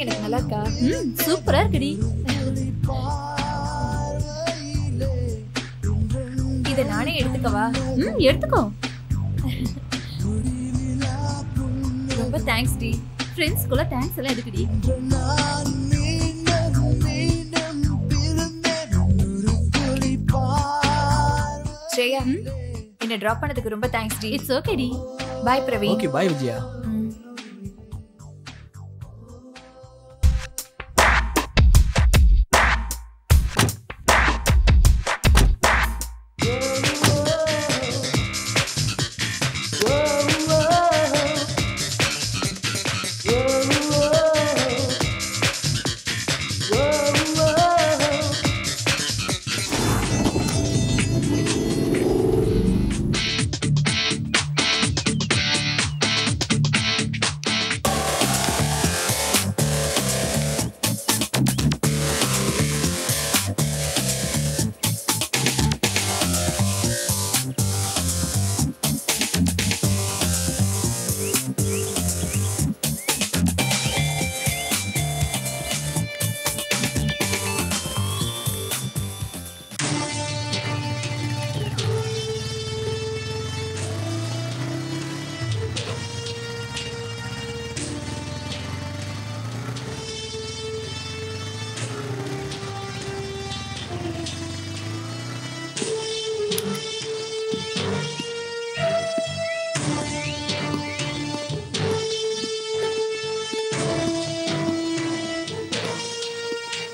எனக்கு நல்லா இருக்கா? சூப்பரா இருக்குடி. இத நானே எடுத்துக்கவா? எடுத்துக்கோ. ரொம்ப தேங்க்ஸ் டி. ஃப்ரெண்ட்ஸ்க்குள்ள தேங்க்ஸ் எல்லாம் எதுக்குடி? ஸ்ரேயா, என்ன டிராப் பண்ணதுக்கு ரொம்ப தேங்க்ஸ் டி. இட்ஸ் ஓகே டி. Bye Praveen. Okay bye Vijaya.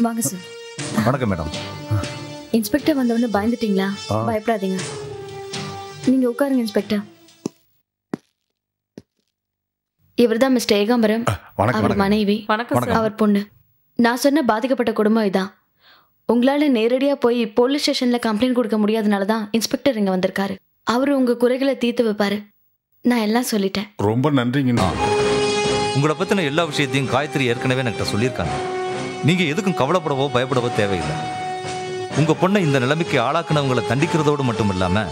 வாங்க சார். வணக்கம் மேடம். இன்ஸ்பெக்டர் வந்தவொடனே பயந்துட்டீங்களா? பயப்படாதீங்க, நீங்க உட்காருங்க. இன்ஸ்பெக்டர், இவர்தான் மிஸ்டர் ஏகாம்பரம், அவர் மனைவி, அவர் பொண்ணு. நான் சொன்ன பாதிக்கப்பட்ட குடும்பம் இதான். உங்களால நேரடியா போய் போலீஸ் ஸ்டேஷன்ல கம்ப்ளைண்ட் கொடுக்க முடியாதனால தான் இன்ஸ்பெக்டர் இங்க வந்திருக்காரு. அவரு உங்க குறைகளை தீர்த்து வைப்பாரு. நான் எல்லாம் சொல்லிட்டேன். ரொம்ப நன்றிங்கண்ணா. உங்களை பத்தின எல்லா விஷயத்தையும் காயத்ரி ஏற்கனவே என்கிட்ட சொல்லியிருக்காங்க. நீங்க எதுக்கும் கவலைப்படவோ பயப்படவோ தேவையில்லை. உங்க பொண்ணை இந்த நிலைமைக்கு ஆளாக்குனவங்களை தண்டிக்கிறதோடு மட்டும் இல்லாம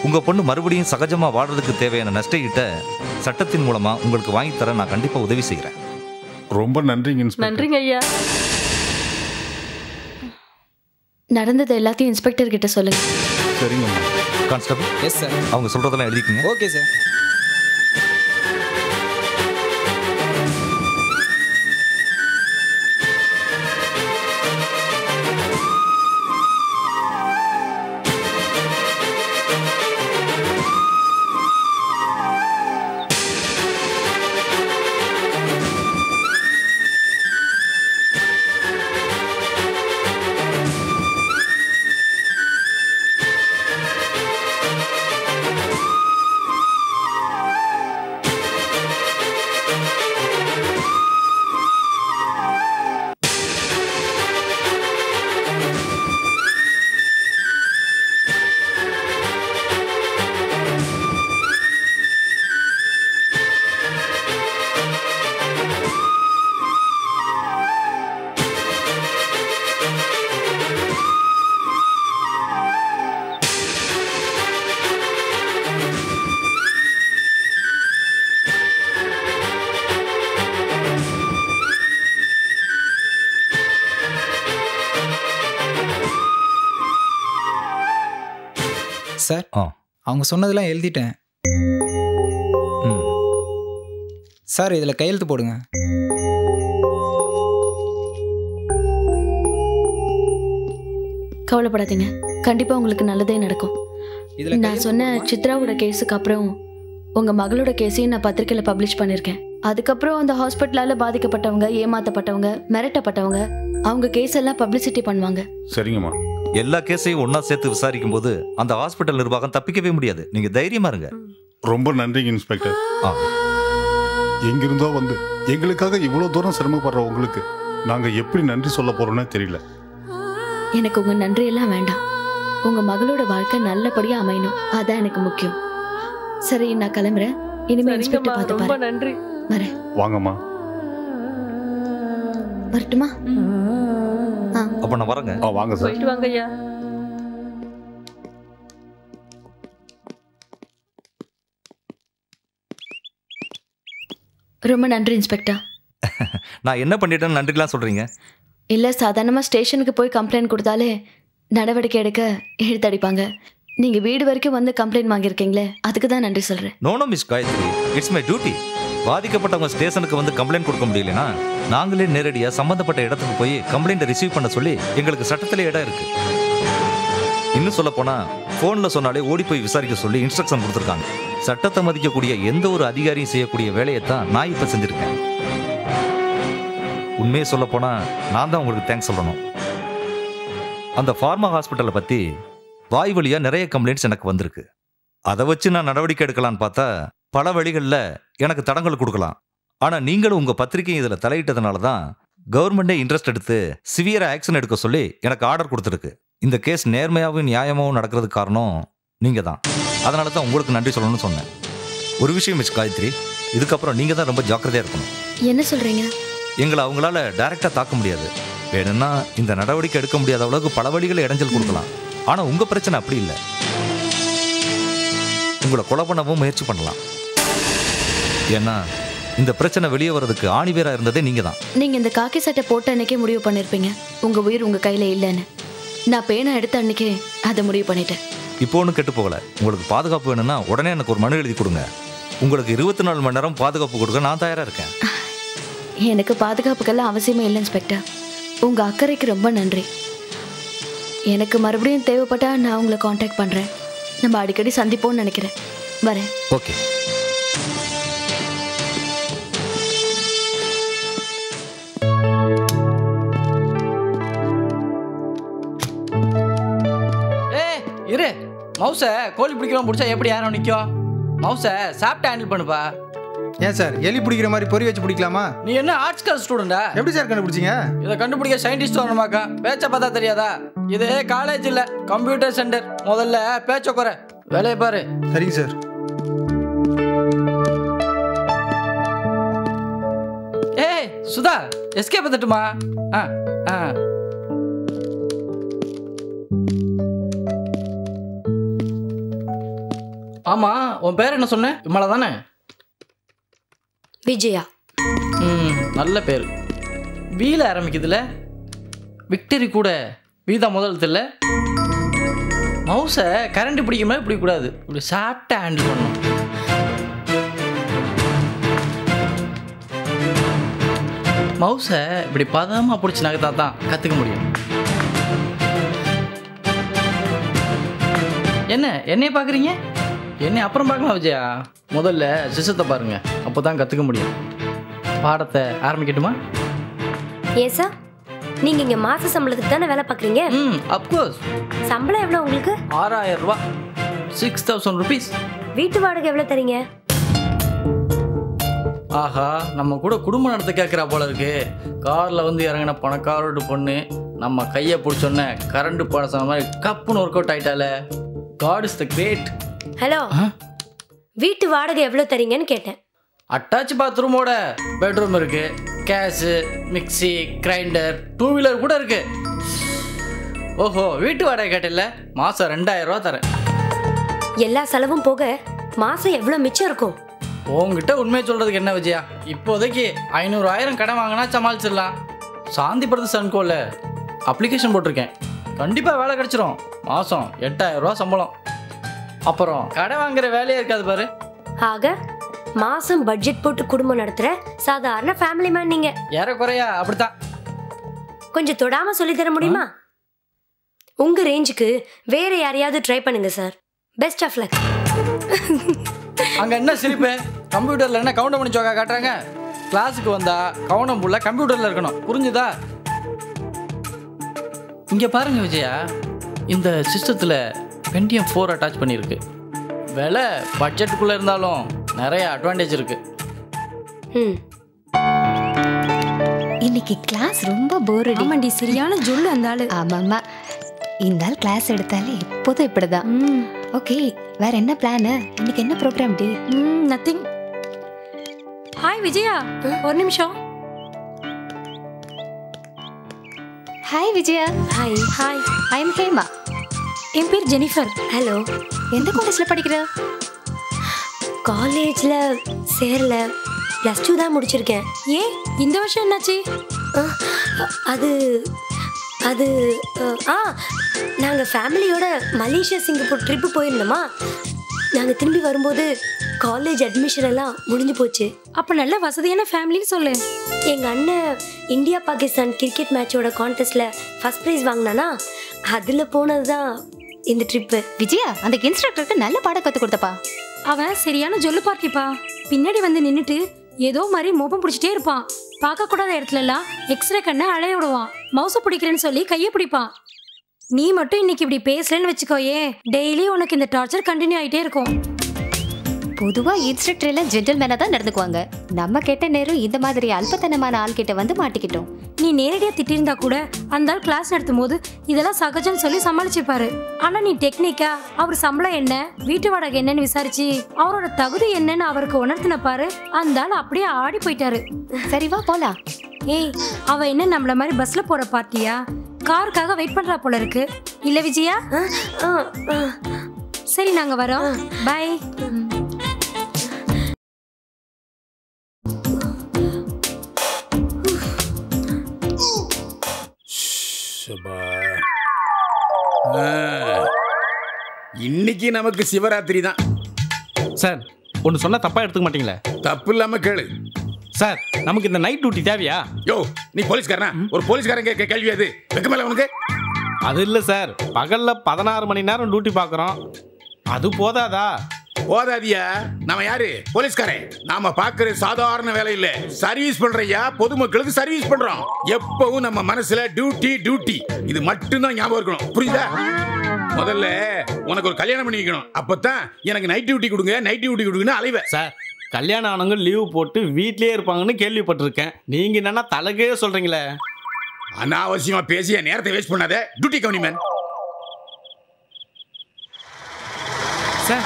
உங்க பொண்ணு மறுபடியும் சகஜமா வாழ்றதுக்கு தேவையான நஷ்டஈட்ட சட்டத்தின் மூலமா உங்களுக்கு வாங்கி தர நான் கண்டிப்பா உதவி செய்யறேன். ரொம்ப நன்றிங்க இன்ஸ்பெக்டர். நன்றிங்க ஐயா. நடந்தது எல்லாத்தையும் இன்ஸ்பெக்டர் கிட்ட சொல்லுங்க. சரிங்க கான்ஸ்டபிள். Yes sir. அவங்க சொல்றதெல்லாம் எழுதிக்கங்க. Okay sir. சார், அவங்க சொன்னதெல்லாம் எழுதிட்டேன் சார். இதில் கையெழுத்து போடுங்க. கவலைப்படாதீங்க, கண்டிப்பா உங்களுக்கு நல்லதே நடக்கும். நான் சொன்ன சித்ராவோட கேஸுக்கு அப்புறம் உங்க மகளோட கேஸையும் நான் பத்திரிக்கையில பப்ளிஷ் பண்ணிருக்கேன். அதுக்கப்புறம் அந்த ஹாஸ்பிட்டலால பாதிக்கப்பட்டவங்க, ஏமாத்தப்பட்டவங்க, மிரட்டப்பட்டவங்க, அவங்க கேஸ் எல்லாம் பப்ளிசிட்டி பண்ணுவாங்க. சரிங்கம்மா. எல்லா கேஸையும் ஒன்னா சேர்த்து விசாரிக்கும் போது அந்த ஹாஸ்பிட்டல் நிர்வாகம் தப்பிக்கவே முடியாது. நீங்க தைரியமா இருங்க. ரொம்ப நன்றிங்க இன்ஸ்பெக்டர். எங்கிருந்தோ வந்து எங்களுக்காக இவ்வளவு தூரம் சிரமப்படுற உங்களுக்கு நாங்க எப்படி நன்றி சொல்ல போறோம்னே தெரியல. எனக்கு உங்க நன்றி எல்லாம் வேண்டாம். உங்க மகளோட வாழ்க்கை நல்லபடியா அமையணும், அதான் எனக்கு முக்கியம். சரி, நான் கிளம்புறேன். இனிமே இன்ஸ்பெக்டர் பார்த்து பாரு. நன்றி. வரேன். வாங்கம்மா. வரட்டுமா? அப்ப நான் வரேங்க. வாங்க சார். போயிட்டு வாங்க ஐயா. ரொம்ப நன்றி இன்ஸ்பெக்டர். நான் என்ன பண்ணிட்டேன்னு நன்றிலாம் சொல்கிறீங்க? இல்லை, சாதாரணமாக ஸ்டேஷனுக்கு போய் கம்ப்ளைண்ட் கொடுத்தாலே நடவடிக்கை எடுக்க இழுத்தடிப்பாங்க. நீங்கள் வீடு வரைக்கும் வந்து கம்ப்ளைண்ட் வாங்கியிருக்கீங்களே, அதுக்கு தான் நன்றி சொல்கிறேன். No miss Gayathri, it's my duty. பாதிக்கப்பட்டவங்க ஸ்டேஷனுக்கு வந்து கம்ப்ளைண்ட் கொடுக்க முடியலனா நாங்களே நேரடியாக சம்மந்தப்பட்ட இடத்துக்கு போய் கம்ப்ளைண்ட்டை ரிசீவ் பண்ண சொல்லி எங்களுக்கு சட்டத்தில் இடம் இருக்குது. இன்னும் சொல்ல போனால் ஃபோனில் சொன்னாலே ஓடி போய் விசாரிக்க சொல்லி இன்ஸ்ட்ரக்ஷன் கொடுத்துருக்காங்க. சட்டத்தை மதிக்கக்கூடிய எந்த ஒரு அதிகாரியும் செய்யக்கூடிய வேலையை தான் நான் இப்போ செஞ்சுருக்கேன். உண்மையை சொல்ல போனால் நான் தான் உங்களுக்கு தேங்க்ஸ் சொல்லணும். அந்த ஃபார்மா ஹாஸ்பிட்டலை பற்றி வாய் வழியாக நிறைய கம்ப்ளைண்ட்ஸ் எனக்கு வந்திருக்கு. அதை வச்சு நான் நடவடிக்கை எடுக்கலான்னு பார்த்தா பல வழிகளில் எனக்கு தடங்கள் கொடுக்கலாம். ஆனால் நீங்களும் உங்கள் பத்திரிகையும் இதில் தலையிட்டதுனால தான் கவர்மெண்ட்டே இன்ட்ரெஸ்ட் எடுத்து சிவியராக ஆக்ஷன் எடுக்க சொல்லி எனக்கு ஆர்டர் கொடுத்துருக்கு. இந்த கேஸ் நேர்மையாகவும் நியாயமாகவும் நடக்கிறதுக்கு காரணம் நீங்கள் தான். அதனால தான் உங்களுக்கு நன்றி சொல்லணும்னு சொன்னேன். ஒரு விஷயம் மிஸ் காயத்ரி, இதுக்கப்புறம் நீங்கள் தான் ரொம்ப ஜாக்கிரதையாக இருக்கணும். என்ன சொல்கிறீங்க? எங்களை அவங்களால டைரெக்டாக தாக்க முடியாது. வேணும்னா இந்த நடவடிக்கை எடுக்க முடியாத அளவுக்கு பல வழிகளை இடைஞ்சல் கொடுக்கலாம். ஆனால் உங்கள் பிரச்சனை அப்படி இல்லை. உங்களை கொலை பண்ணவும் முயற்சி பண்ணலாம். ஏன்னா இந்த பிரச்சனை வெளியே வர்றதுக்கு ஆணிவேராக இருந்ததே நீங்கள் தான். நீங்கள் இந்த காக்கி சட்டை போட்ட அன்னைக்கே முடிவு பண்ணியிருப்பீங்க உங்கள் உயிர் உங்கள் கையில் இல்லைன்னு. நான் பேனை எடுத்த அன்னைக்கே அதை முடிவு பண்ணிட்டேன். இப்போ ஒன்றும் கெட்டு போகலை. உங்களுக்கு பாதுகாப்பு வேணும்னா உடனே எனக்கு ஒரு மனு எழுதி கொடுங்க. உங்களுக்கு 24 மணி நேரம் பாதுகாப்பு கொடுக்க நான் தயாராக இருக்கேன். எனக்கு பாதுகாப்புக்கெல்லாம் அவசியமே இல்லை இன்ஸ்பெக்டர். உங்கள் அக்கறைக்கு ரொம்ப நன்றி. எனக்கு மறுபடியும் தேவைப்பட்டா நான் உங்களை காண்டாக்ட் பண்ணுறேன். நம்ம அடிக்கடி சந்திப்போம்னு நினைக்கிறேன். வரேன். ஓகே. இரு, மவுசை கோழி பிடிக்கிறோம் பிடிச்சா எப்படி யாரும் நிற்கும்? மவுசை சாப்பிட்டு ஹேண்டில் பண்ணுப்பா. ஏன் சார் எலி பிடிக்கிற மாதிரி பொறி வச்சு பிடிக்கலாமா? நீ என்ன ஆர்ட்ஸ் கால் ஸ்டூடெண்டா? எப்படி சார் கண்டுபிடிச்சிங்க? இதை கண்டுபிடிக்க சயின்டிஸ்ட் வரணுமாக்கா? பேச்சை பார்த்தா தெரியாதா? இது காலேஜ் இல்லை, கம்ப்யூட்டர் சென்டர். முதல்ல பேச்சை குறை, வேலையை பாரு. சரிங்க சார். ஏய் சுதா, எஸ்கே பார்த்துட்டுமா? ஆ ஆ ஆமா, உன் பேர் என்ன சொன்ன? இம்மலை தானே? விஜயா. நல்ல பேர். வீல ஆரம்பிக்குதுல. விக்டரி கூட வீதா முதல் இல்லை. மவுஸை கரண்ட் பிடிக்க மாதிரி பிடிக்கக்கூடாது, இப்படி சாப்பிட்டு ஹேண்டில் பண்ணணும். மவுஸை இப்படி பதமாக பிடிச்சி நகர்த்தா தான் கற்றுக்க முடியும். என்னைய பார்க்குறீங்க? என்னை அப்புறம் பார்க்கலாம் விஜயா. முதல்ல சிஸ்டத்தை பாருங்க, அப்போ தான் கற்றுக்க முடியும். பாடத்தை ஆரம்பிக்கட்டுமா? ஏன் சார், நீங்கள் இங்கே மாத சம்பளத்துக்கு தானே வேலை பார்க்குறீங்க? அப்கோர்ஸ். சம்பளம் எவ்வளோ உங்களுக்கு? 6000 ரூபா, 6000 rupees. வீட்டு வாடகை எவ்வளோ தரீங்க? ஆஹா, நம்ம கூட குடும்பம் நடத்த கேட்குறா போல இருக்கு. காரில் வந்து இறங்கின பணக்காரோடு பொண்ணு நம்ம கையை பிடிச்சோன்னே கரண்ட் பாட சொன்ன மாதிரி கப்புன்னு ஒர்க் அவுட் ஆயிட்டால. God is the great. Hello, வீட்டு வாடகை எவ்வளோ தரீங்கன்னு கேட்டேன். அட்டாச் பாத்ரூமோட பெட்ரூம் இருக்கு, கேஸு, மிக்சி, கிரைண்டர், 2 வீலர் கூட இருக்கு. ஓஹோ, வீட்டு வாடகை கேட்டில்ல? மாதம் 2000 ரூபா தரேன். எல்லா செலவும் போக மாதம் எவ்வளோ மிச்சம் இருக்கும்? உங்ககிட்ட உண்மையை சொல்கிறதுக்கு என்ன விஜயா, இப்போதைக்கு 500,000 கடன் வாங்கினா சமாளிச்சிடலாம். சாந்தி பிரதர்ஸ் அன்கோல அப்ளிகேஷன் போட்டிருக்கேன், கண்டிப்பாக வேலை கிடச்சிரும். மாதம் 8000 ரூபா சம்பளம். அப்புறம் கடை வாங்குற வேலையே இருக்காது பாரு. ஆக மாதம் பட்ஜெட் போட்டு குடும்பம் நடத்துகிற சாதாரண ஃபேமிலி மேன் நீங்கள். ஏறக்குறையா அப்படித்தான். கொஞ்சம் தொடாமல் சொல்லித்தர முடியுமா? உங்கள் ரேஞ்சுக்கு வேற யாரையாவது ட்ரை பண்ணுங்க சார். Best of luck. அங்கே என்ன சிரிப்பு? கம்ப்யூட்டரில் என்ன கவுண்ட் பண்ணி சோக்கா காட்டுறாங்க? கிளாஸுக்கு வந்தால் கவனம் புள்ள கம்ப்யூட்டரில் இருக்கணும், புரிஞ்சுதா? இங்கே பாருங்க விஜயா, இந்த சிஸ்டத்தில் Pentium 4 அட்டாச் பண்ணியிருக்கு. விலை பட்ஜெட்டுக்குள்ளே இருந்தாலும் நிறைய அட்வான்டேஜ் இருக்கு. இன்னைக்கு கிளாஸ் ரொம்ப போர் அடி. ஆமாண்டி, சரியான ஜொல்லு அந்த ஆளு. ஆமாம்மா, இந்த ஆள் கிளாஸ் எடுத்தாலே எப்போதும் இப்படிதான். ஓகே, வேற என்ன பிளான்? இன்னைக்கு என்ன ப்ரோக்ராம் டி? நத்திங். ஹாய் விஜயா, ஒரு நிமிஷம். Hi Vijaya. Hi. Hi, I am Hema. என் பேர் ஜெனிஃபர். ஹலோ. எந்த காலேஜ்ல படிக்கிற? காலேஜில் சேரல, +2 தான் முடிச்சிருக்கேன். ஏன் இந்த வருஷம் என்னாச்சு? அது அது நாங்கள் ஃபேமிலியோட மலேசியா சிங்கப்பூர் ட்ரிப்பு போயிருந்தோமா. நாங்கள் திரும்பி வரும்போது காலேஜ் அட்மிஷன் எல்லாம் முடிஞ்சு போச்சு. அப்போ நல்ல வசதியான ஃபேமிலின்னு சொல்லு. எங்கள் அண்ணன் இந்தியா பாகிஸ்தான் கிரிக்கெட் மேட்சோட கான்டெஸ்ட்டில் ஃபர்ஸ்ட் ப்ரைஸ் வாங்கினானா, அதில் போனது தான் இந்த ட்ரிப்பு. விஜயா, அந்த இன்ஸ்ட்ரக்டருக்கு நல்ல பாடம் கற்றுக் கொடுத்தப்பா. அவன் சரியான ஜொல்லு பார்க்கிப்பா. பின்னாடி வந்து நின்றுட்டு ஏதோ மாதிரி மோப்பம் பிடிச்சிட்டே இருப்பான். பார்க்கக்கூடாத இடத்துல எல்லாம் எக்ஸ்ரே கண்ணை அலைய விடுவான். மவுசை பிடிக்கிறேன்னு சொல்லி கையை பிடிப்பான். நீ மட்டும் இன்னைக்கு இப்படி பேசலன்னு வச்சுக்கோயே, டெய்லி உனக்கு இந்த டார்ச்சர் கண்டினியூ ஆகிட்டே இருக்கும். பொதுவாக இன்ஸ்ட்ரக்டர் எல்லாம் ஜென்டில்மேனாக தான் நடந்துக்குவாங்க. நம்ம கெட்ட நேரம் இந்த மாதிரி அல்பத்தனமான ஆள்கிட்ட வந்து மாட்டிக்கிட்டோம். நீ நேரடியாக திட்டிருந்தா கூட அந்த ஆள் கிளாஸ் நடத்தும் போது இதெல்லாம் சகஜம்னு சொல்லி சமாளிச்சுப்பாரு. ஆனா நீ டெக்னிக்கா அவர் சம்பளம் என்ன, வீட்டு வாடகை என்னன்னு விசாரிச்சு அவரோட தகுதி என்னன்னு அவருக்கு உணர்த்தின பாரு, அந்த ஆள் அப்படியே ஆடி போயிட்டாரு. சரி வா போலாம். ஏய், அவ என்ன நம்மள மாதிரி பஸ்ல போற பார்ட்டியா? காருக்காக வெயிட் பண்றா போல இருக்கு. இல்ல விஜயா? சரி, நாங்க வரோம். பை. இன்னைக்கு நமக்கு சிவராத்திரி தான் சார். ஒன்று சொன்னா தப்பா எடுத்துக்க மாட்டீங்களே? தப்பு இல்லாம கேளு சார். நமக்கு இந்த நைட் டியூட்டி தேவையா? யோ, நீ போலீஸ்காரனா? ஒரு போலீஸ்காரன் கேட்க கேள்வி அது வெக்கமேல உனக்கு? அது இல்லை சார், பகல்ல 16 மணி நேரம் டியூட்டி பார்க்குறோம், அது போதாதா? போதாதியா? நாம யாரு? போலீஸ்காரன். நாம பாக்குற சாதாரண வேலை இல்ல, சர்வீஸ் பண்றையா, பொதுமக்களுக்கு சர்வீஸ் பண்றோம். எப்பவும் நம்ம மனசுல டியூட்டி டியூட்டி, இது மட்டும்தான் ஞாபகம் இருக்கணும். புரியுதா? முதல்ல உனக்கு ஒரு கல்யாணம் பண்ணி வைக்கணும். அப்பதான் எனக்கு நைட் டியூட்டி கொடுங்க, நைட் டியூட்டி கொடுங்கன்னு அலைவேன். சார், கல்யாணம் ஆனவங்க லீவு போட்டு வீட்லயே இருப்பாங்கன்னு கேள்விப்பட்டிருக்கேன். நீங்க என்னன்னா தலகே சொல்றீங்களே? அனாவசியமா பேசி நேரத்தை வேஸ்ட் பண்ணாத. டியூட்டி கவனிமேன். சார்,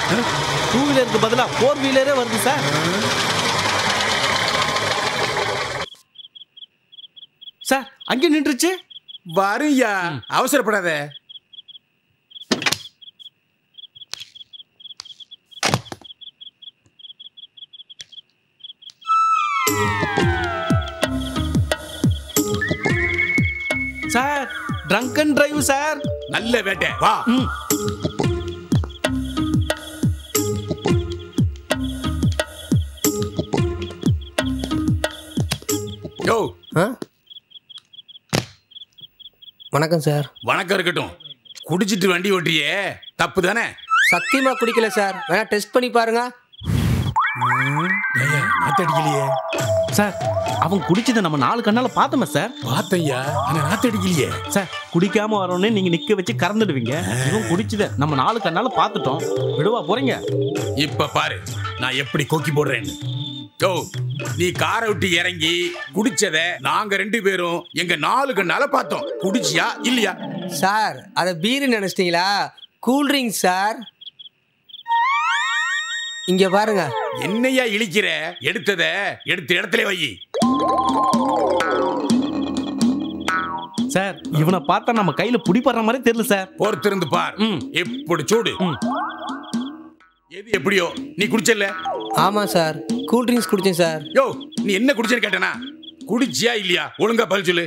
2 வீலருக்கு பதிலா 4 வீலரே வருது சார். சார், அங்கே நின்றுச்சு. வருயா, அவசரப்படாத. Sir, drunk and drive sir. நல்ல வேட்டை, வா. யோ, வணக்கம் சார். வணக்கம் இருக்கட்டும். குடிச்சிட்டு வண்டி ஓட்டியே, தப்பு தானே? சத்தியமா குடிக்கல சார், வேணா டெஸ்ட் பண்ணி பாருங்க. நாத்தடிக்கலையே சார். அவன் குடிச்சதை நம்ம 4 கண்ணால பார்த்தோமே சார். பார்த்தையா, ஆனா நாத்தடிக்கலையே சார். குடிக்காம வரணும்னு நீங்க நிக்க வச்சு கறந்துடுவீங்க. இவன் குடிச்சதை நம்ம 4 கண்ணால பார்த்துட்டோம். விடுவா போறீங்க? இப்ப பாரு நான் எப்படி கொக்கி போடுறேன்னு. யோ, நீ காரை விட்டு இறங்கி குடிச்சத நாங்க 2 பேரும் எங்க 4 கண்ணால பார்த்தோம். குடிச்சியா இல்லையா? சார், அத பீர் நினைச்சிட்டீங்களா? Cool drink sir. இங்க பாருங்க. என்னையா இழிக்கிற? எடுத்த இடத்துல வை. சார், இவனை பார்த்தா நம்ம கையில புடிப்படுற மாதிரி தெரியல சார். பொறுத்திருந்து பார். எப்படி சூடு. எது எப்படியோ, நீ குடிச்சல? ஆமா சார், கூல் ட்ரிங்க்ஸ் குடிச்சேன் சார். யோ, நீ என்ன குடிச்சேன்னு கேட்டனா? குடிச்சியா இல்லையா? ஒழுங்கா பதில் சொல்லு.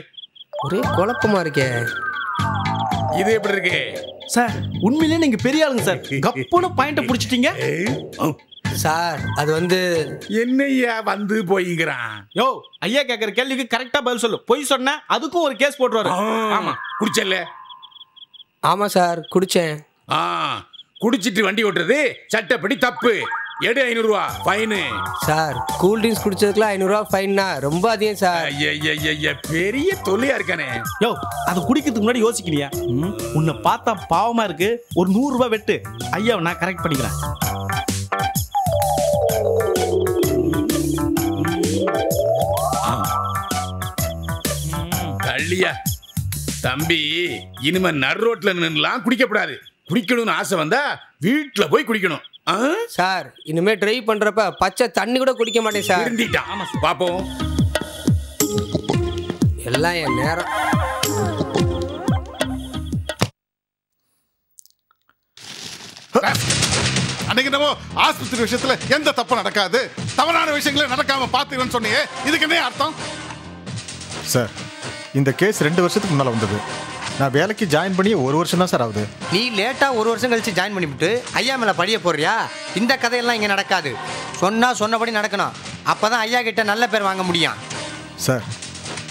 ஒரே குழப்பமா இருக்கே. இது எப்படி இருக்கு? சார், உண்மையிலேயே நீங்க பெரிய ஆளுங்க சார். கப்புன பாயிண்ட புடிச்சிட்டீங்க சார். அது வந்து என்னையா வந்து போய்ங்கறான். யோ, ஐயா கேக்குற கேள்விக்கு கரெக்டா பதில் சொல்லு. பொய் சொன்னா அதுக்கும் ஒரு கேஸ் போட்டுருவாரு. ஆமா, குடிச்சல? ஆமா சார், குடிச்சேன். குடிச்சிட்டு வண்டி ஓட்டுறது சட்டப்படி தப்பு. எடு 500 ரூபா ஃபைன். சார், கூல் ட்ரிங்க்ஸ் குடிச்சதுக்குலாம் 500 ரூபா ஃபைன்னா ரொம்ப அதிகம் சார். பெரிய தொல்லையா இருக்கானே. யோ, அது குடிக்கிறதுக்கு முன்னாடி யோசிக்கலையா? உன்னை பார்த்தா பாவமா இருக்கு, ஒரு 100 ரூபாய் வெட்டு. ஐயா, நான் கரெக்ட் பண்ணிக்கிறேன். தள்ளியா தம்பி, இனிமே நடு ரோட்ல நின்னுலாம் குடிக்கப்படாது. குடிக்கணும்னு ஆசை வந்தா வீட்டுல போய் குடிக்கணும். சார், இனிமே டிரைவ் பண்றப்ப பச்சை தண்ணி கூட குடிக்க மாட்டேன் சார். இருந்திட்டான் பாப்போம். எல்லாம் என் நேரம். அன்னைக்கு என்னமோ ஆஸ்பத்திரி விஷயத்துல எந்த தப்பு நடக்காது, தவறான விஷயங்களே நடக்காம பாத்துக்கன்னு சொன்னியே, இதுக்கு என்ன அர்த்தம்? சார், இந்த கேஸ் 2 வருஷத்துக்கு முன்னால் வந்தது. நான் வேலைக்கு ஜாயின் பண்ணி 1 வருஷம் தான் சார் ஆகுது. நீ லேட்டா 1 வருஷம் கழிச்சு ஜாயின் பண்ணிவிட்டு ஐயா மேல படிய போறியா? இந்த கதையெல்லாம் இங்க நடக்காது. சொன்னபடி நடக்கணும். அப்பதான் ஐயா கிட்ட நல்ல பேர் வாங்க முடியும். சார்,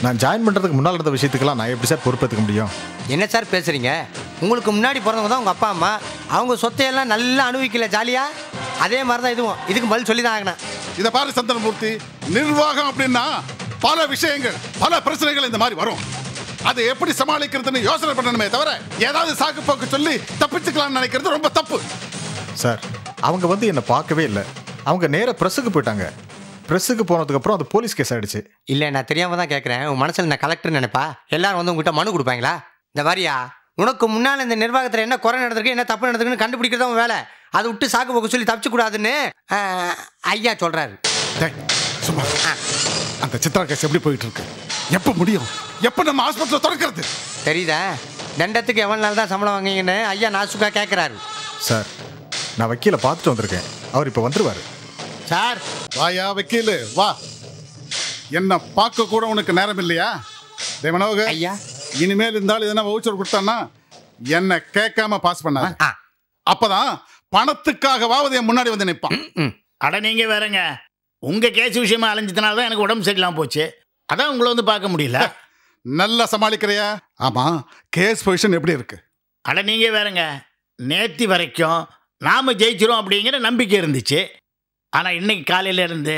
நான் ஜாயின் பண்ணுறதுக்கு முன்னால் இருந்த விஷயத்துக்கெல்லாம் நான் எப்படி சார் பொறுப்பேற்றுக்க முடியும்? என்ன சார் பேசுறீங்க? உங்களுக்கு முன்னாடி பிறந்தவங்க தான் உங்க அப்பா அம்மா. அவங்க சொத்தையெல்லாம் நல்லா அனுபவிக்கல ஜாலியா? அதே மாதிரி தான் இதுவும். இதுக்கு பதில் சொல்லி தான் ஆகணும். இதை பாரு சந்திரமூர்த்தி, நிர்வாகம் அப்படின்னா பல விஷயங்கள், பல பிரச்சனைகள் இந்த மாதிரி வரும். அதை எப்படி சமாளிக்கிறதுன்னு யோசனை பண்ணணுமே தவிர ஏதாவது சாக்கு போக்கு சொல்லி தப்பிச்சுக்கலாம்னு நினைக்கிறது ரொம்ப தப்பு. சார், அவங்க வந்து என்னை பார்க்கவே இல்லை. அவங்க நேராக ப்ரெஸ்ஸுக்கு போயிட்டாங்க. ப்ரெஸ்ஸுக்கு போனதுக்கப்புறம் அது போலீஸ் கேஸ் ஆகிடுச்சு. இல்லை, நான் தெரியாமல் தான் கேட்குறேன். உன் மனசில் நான் கலெக்டர் நினைப்பா? எல்லாரும் வந்து உங்ககிட்ட மனு கொடுப்பாங்களா? இந்த மாதிரியா உனக்கு முன்னால் இந்த நிர்வாகத்தில் என்ன குறை நடந்திருக்கு, என்ன தப்பு நடந்திருக்குன்னு கண்டுபிடிக்கிறதா உன் வேலை. அதை விட்டு சாக்கு போக்கு சொல்லி தப்பிச்சுக்கூடாதுன்னு ஐயா சொல்கிறாரு. சும்மா அந்த சித்ரா கேஸ் எப்படி போயிட்டு இருக்கு? எப்போ முடியும்? எப்போ நம்ம ஆஸ்பத்திரியில் திறக்கிறது? தெரியுதா? தண்டத்துக்கு எவ்வளோ நாள் தான் சம்பளம் வாங்கிங்கன்னு ஐயா நாசுக்கா கேட்குறாரு. சார், நான் வக்கீலை பார்த்துட்டு வந்திருக்கேன். அவர் இப்போ வந்துருவார். சார், வாயா வக்கீலு வா. என்ன பார்க்க கூட உனக்கு நேரம் இல்லையா? தேவனோக ஐயா, இனிமேல் இருந்தாலும் எதனா வவுச்சர் கொடுத்தான்னா என்ன கேட்காம பாஸ் பண்ணாரு. அப்பதான் பணத்துக்காகவாவது என் முன்னாடி வந்து நிற்பான். அட நீங்க வேறங்க, உங்க கேஸ் விஷயமா அலைஞ்சதுனால தான் எனக்கு உடம்பு சரியில்லாம போச்சு. அதான் உங்களை வந்து பார்க்க முடியல. நல்லா சமாளிக்கிறியா? ஆமா, கேஸ் பொசிஷன் எப்படி இருக்கு? அட நீங்க வேறங்க, நேத்தி வரைக்கும் நாம ஜெயிச்சிரும் அப்படிங்கிற நம்பிக்கை இருந்துச்சு. ஆனா இன்னைக்கு காலையில இருந்து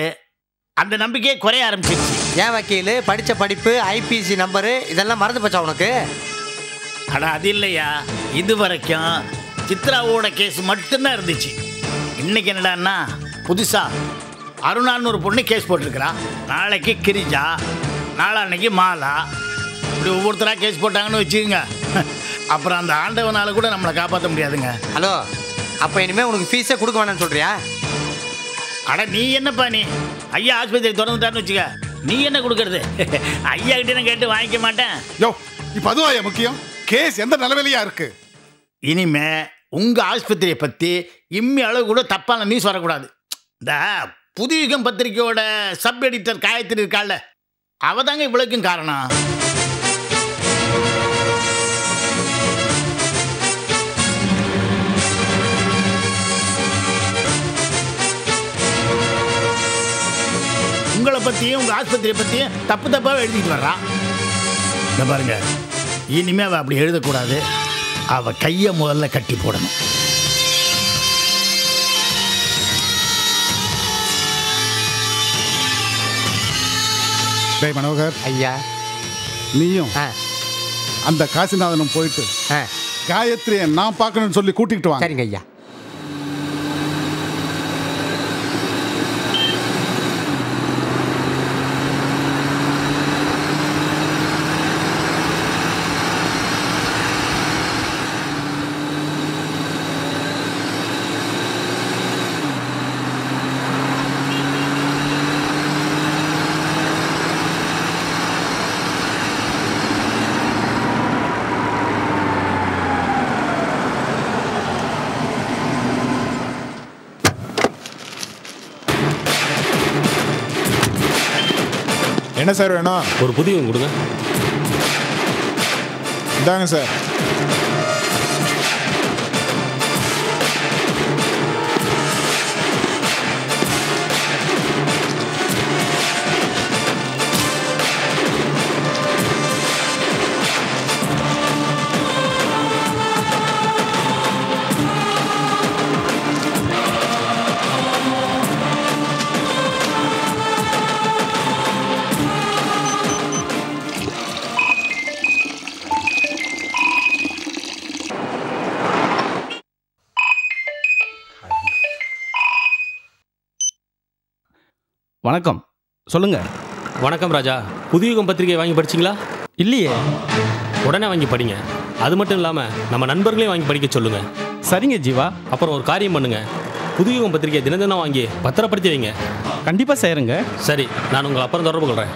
அந்த நம்பிக்கையே குறைய ஆரம்பிச்சிருச்சு. ஏன் வக்கீல், படித்த படிப்பு, ஐபிசி நம்பரு இதெல்லாம் மறந்து போச்சா உனக்கு? அட அது இல்லையா, இது வரைக்கும் சித்ராவோட கேஸ் மட்டும்தான் இருந்துச்சு. இன்னைக்கு என்னடான்னா புதுசா அருணான்னு ஒரு பொண்ணு கேஸ் போட்டிருக்கிறா. நாளைக்கு கிரிஜா, நாளான்னைக்கு மாலா, இப்படி ஒவ்வொருத்தராக கேஸ் போட்டாங்கன்னு வச்சுக்கோங்க. அப்புறம் அந்த ஆண்டவனால கூட நம்மளை காப்பாற்ற முடியாதுங்க. ஹலோ, அப்போ இனிமேல் உனக்கு ஃபீஸே கொடுக்க வேணாம்னு சொல்கிறியா? அட நீ என்னப்பா, நீ ஐயா ஆஸ்பத்திரி திறந்துட்டான்னு வச்சுக்க, நீ என்ன கொடுக்கறது? ஐயா கிட்டே நான் கேட்டு வாங்கிக்க மாட்டேன். யோ, இப்போ அதுவா முக்கியம்? கேஸ் எந்த நிலவிலையா இருக்கு? இனிமே உங்க ஆஸ்பத்திரியை பற்றி இம்மி அளவு கூட தப்பான நியூஸ் வரக்கூடாது. இந்த புதுயுகம் பத்திரிக்கையோட சப் எடிட்டர் காயத்ரி இருக்கால, அவதாங்க இவ்வளவுக்கும் காரணம். உங்களை பற்றியும் உங்கள் ஆஸ்பத்திரியை பற்றியும் தப்பாக எழுதிட்டு வர்றான். இந்த பாருங்க, இனிமேல் அவள் அப்படி எழுதக்கூடாது. அவள் கையை முதல்ல கட்டி போடணும். டேய் மனோகர் ஐயா, நீயும் அந்த காசிநாதனும் போயிட்டு காயத்ரியை நான் பார்க்கணும்னு சொல்லி கூட்டிகிட்டு வாங்க. சரிங்க ஐயா. என்ன சார் வேணும்? ஒரு புதியம் கொடுங்க. இந்தாங்க சார். வணக்கம், சொல்லுங்க. வணக்கம் ராஜா, புதுயுகம் பத்திரிகை வாங்கி படிச்சிங்களா? இல்லையே. உடனே வாங்கி படிங்க. அது மட்டும் இல்லாமல் நம்ம நண்பர்களையும் வாங்கி படிக்க சொல்லுங்க. சரிங்க ஜீவா. அப்புறம் ஒரு காரியம் பண்ணுங்க, புதுயுகம் பத்திரிகை தினம் வாங்கி பத்திரப்படுத்தி வைங்க. கண்டிப்பாக செய்கிறேங்க. சரி, நான் உங்களை அப்புறம் தொடர்பு கொள்கிறேன்.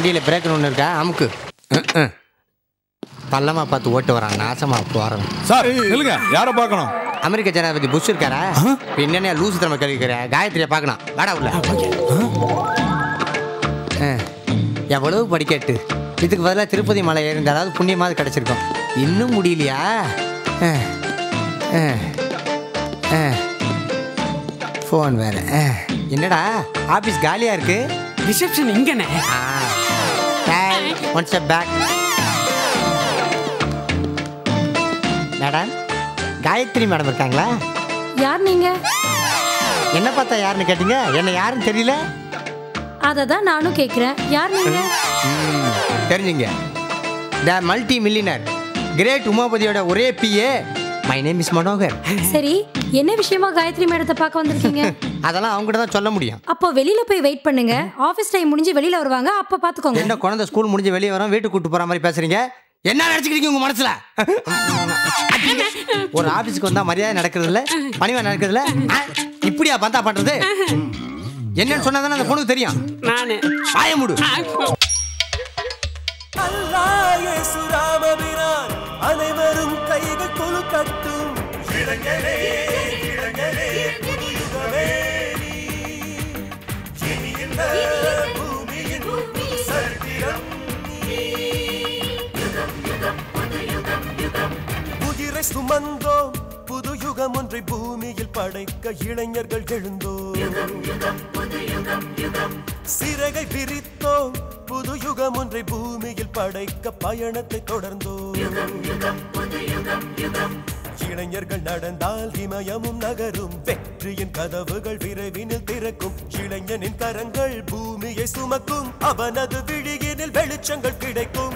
வண்டியில் பிரேக்கர் ஒன்று இருக்கா அமுக்கு பள்ளமாக பார்த்து ஓட்டு வரான் நாசமாக போகிறேன். சார் இல்லைங்க யாரை பார்க்கணும்? அமெரிக்க ஜனாதிபதி புஷ் இருக்காரா? என்னென்ன லூசு திறமை கேட்கிற காயத்ரியை பார்க்கணும். வாடா உள்ள. எவ்வளவு படிக்கட்டு இதுக்கு பதிலாக திருப்பதி மலை ஏறிந்த அதாவது புண்ணியமாவது கிடச்சிருக்கோம். இன்னும் முடியலையா? ஃபோன் வேற. என்னடா ஆஃபீஸ் காலியாக இருக்கு? ரிசப்ஷன் இங்கண்ணே. One step back. Madam Gayathri madam இருக்காங்களா? யார் நீங்க? என்ன பார்த்தா யாருன்னு கேட்டீங்க? என்ன யாருன்னு தெரியல? அதை தான் நானும் கேட்குறேன். யார் நீங்க? தெரிஞ்சுங்க. த மல்டி மில்லியனர் கிரேட் உமாபதியோட ஒரே PA. My name is Manohar. சரி, என்ன விஷயமா காயத்ரி மேடத்தை பார்க்க வந்திருக்கீங்க? அதெல்லாம் அவங்ககிட்ட தான் சொல்ல முடியும். அப்போ வெளியில போய் வெயிட் பண்ணுங்க. ஆஃபீஸ் டைம் முடிஞ்சு வெளியில வருவாங்க, அப்ப பாத்துக்கோங்க. என்ன குழந்தை ஸ்கூல் முடிஞ்சு வெளியே வரோம் வீட்டுக்கு கூட்டு போற மாதிரி பேசுறீங்க? என்ன நினைச்சுக்கிறீங்க உங்க மனசுல? ஒரு ஆபீஸ்க்கு வந்தா மரியாதை நடக்கிறது இல்ல, பணிவா நடக்கிறது இல்ல. இப்படியா பந்தா பண்றது? என்னன்னு சொன்னாதானே அந்த பொண்ணுக்கு தெரியும். நானு வாய மூடு. அனைவரும் கைகள் குலுக்கட்டும். இளைஞரே இளைஞரே புதுயுகமே நீ. இனி இந்த பூமியின் சரித்திரம் நீ. யுகம் யுகம் புது யுகம் யுகம். உயிரை சுமந்தோம் புது யுகம் ஒன்றை பூமியில் படைக்க இளைஞர்கள் எழுந்தோம். யுகம் யுகம் புது யுகம் யுகம். சிறகை பிரித்தோம் புது யுகம் ஒன்றை பூமியில் படைக்க பயணத்தை தொடர்ந்தோம். யுகம் யுகம் புது யுகம் யுகம். இளைஞர்கள் நடந்தால் இமயமும் நகரும். வெற்றியின் கதவுகள் விரைவினில் திறக்கும். இளைஞனின் கரங்கள் பூமியை சுமக்கும். அவனது விழியினில் வெளிச்சங்கள் கிடைக்கும்.